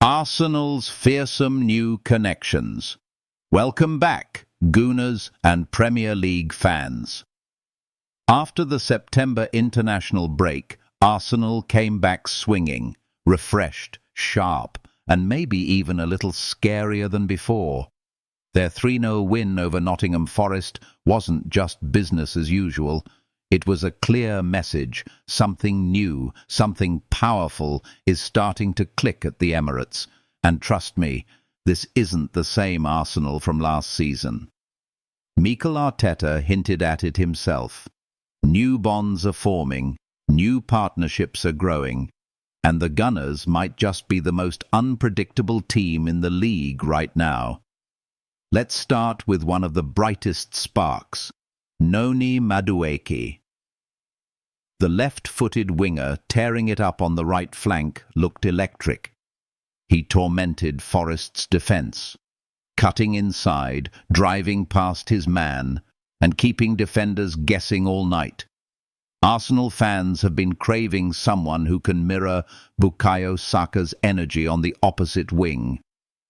Arsenal's fearsome new connections. Welcome back, Gooners and Premier League fans. After the September international break, Arsenal came back swinging, refreshed, sharp, and maybe even a little scarier than before. Their 3-0 win over Nottingham Forest wasn't just business as usual. It was a clear message. Something new, something powerful is starting to click at the Emirates. And trust me, this isn't the same Arsenal from last season. Mikel Arteta hinted at it himself. New bonds are forming, new partnerships are growing, and the Gunners might just be the most unpredictable team in the league right now. Let's start with one of the brightest sparks, Noni Madueke. The left-footed winger tearing it up on the right flank looked electric. He tormented Forest's defence, cutting inside, driving past his man, and keeping defenders guessing all night. Arsenal fans have been craving someone who can mirror Bukayo Saka's energy on the opposite wing.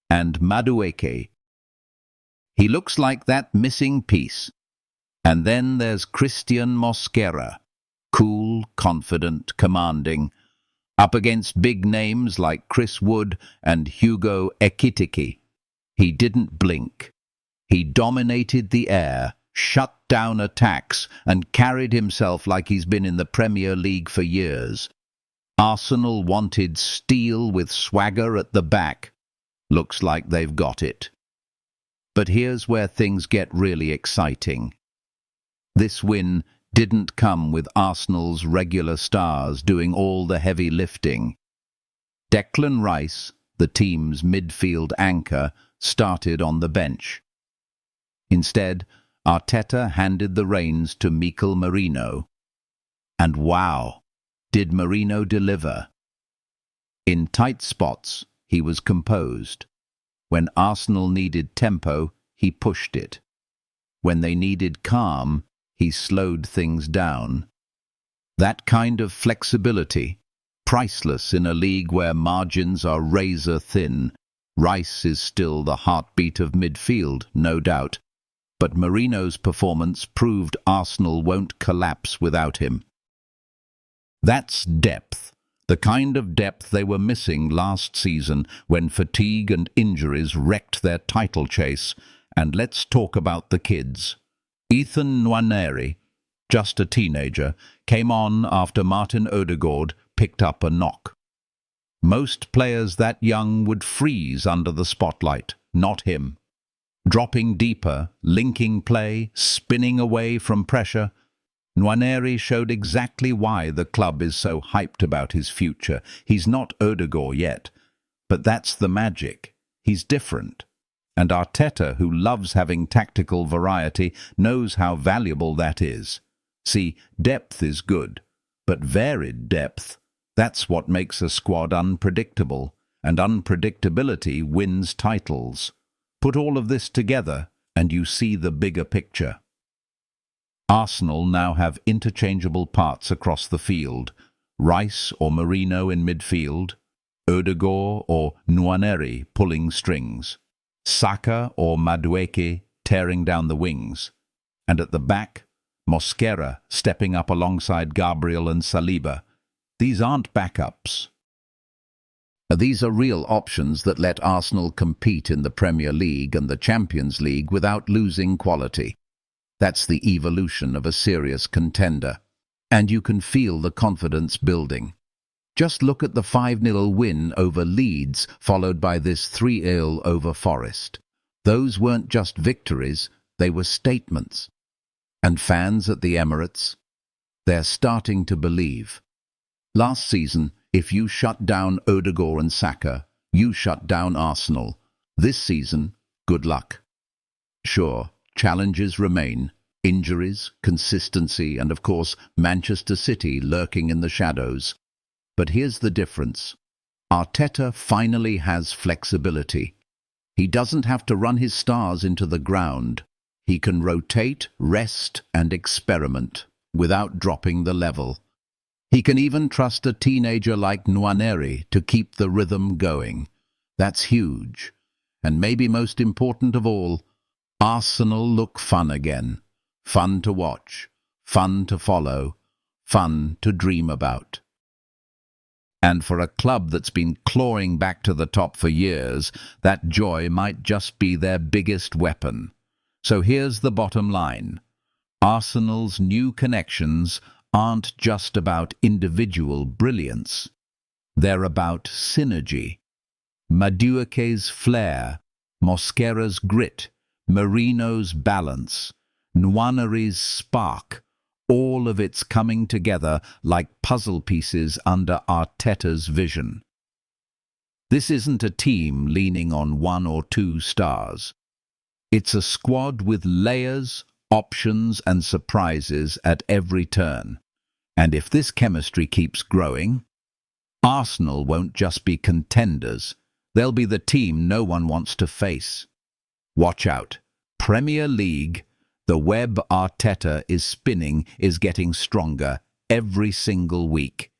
And Madueke, he looks like that missing piece. And then there's Christian Mosquera. Cool, confident, commanding, up against big names like Chris Wood and Hugo Ekitike. He didn't blink. He dominated the air, shut down attacks, and carried himself like he's been in the Premier League for years. Arsenal wanted steel with swagger at the back. Looks like they've got it. But here's where things get really exciting. This win didn't come with Arsenal's regular stars doing all the heavy lifting. Declan Rice, the team's midfield anchor, started on the bench. Instead, Arteta handed the reins to Mikel Merino. And wow, did Merino deliver! In tight spots, he was composed. When Arsenal needed tempo, he pushed it. When they needed calm, he slowed things down. That kind of flexibility, priceless in a league where margins are razor thin. Rice is still the heartbeat of midfield, no doubt, but Merino's performance proved Arsenal won't collapse without him. That's depth, the kind of depth they were missing last season when fatigue and injuries wrecked their title chase. And let's talk about the kids. Ethan Nwaneri, just a teenager, came on after Martin Odegaard picked up a knock. Most players that young would freeze under the spotlight, not him. Dropping deeper, linking play, spinning away from pressure, Nwaneri showed exactly why the club is so hyped about his future. He's not Odegaard yet, but that's the magic. He's different. And Arteta, who loves having tactical variety, knows how valuable that is. See, depth is good, but varied depth, that's what makes a squad unpredictable, and unpredictability wins titles. Put all of this together, and you see the bigger picture. Arsenal now have interchangeable parts across the field. Rice or Merino in midfield, Odegaard or Nwaneri pulling strings, Saka or Madueke tearing down the wings, and at the back, Mosquera stepping up alongside Gabriel and Saliba. These aren't backups. These are real options that let Arsenal compete in the Premier League and the Champions League without losing quality. That's the evolution of a serious contender. And you can feel the confidence building. Just look at the 5-0 win over Leeds, followed by this 3-0 over Forest. Those weren't just victories, they were statements. And fans at the Emirates? They're starting to believe. Last season, if you shut down Odegaard and Saka, you shut down Arsenal. This season, good luck. Sure, challenges remain. Injuries, consistency, and of course, Manchester City lurking in the shadows. But here's the difference. Arteta finally has flexibility. He doesn't have to run his stars into the ground. He can rotate, rest, and experiment without dropping the level. He can even trust a teenager like Nwaneri to keep the rhythm going. That's huge. And maybe most important of all, Arsenal look fun again. Fun to watch, fun to follow, fun to dream about. And for a club that's been clawing back to the top for years, that joy might just be their biggest weapon. So here's the bottom line. Arsenal's new connections aren't just about individual brilliance. They're about synergy. Madueke's flair, Mosquera's grit, Marino's balance, Nwaneri's spark, all of it's coming together like puzzle pieces under Arteta's vision. This isn't a team leaning on one or two stars. It's a squad with layers, options and surprises at every turn. And if this chemistry keeps growing, Arsenal won't just be contenders. They'll be the team no one wants to face. Watch out. Premier League, the web Arteta is spinning is getting stronger every single week.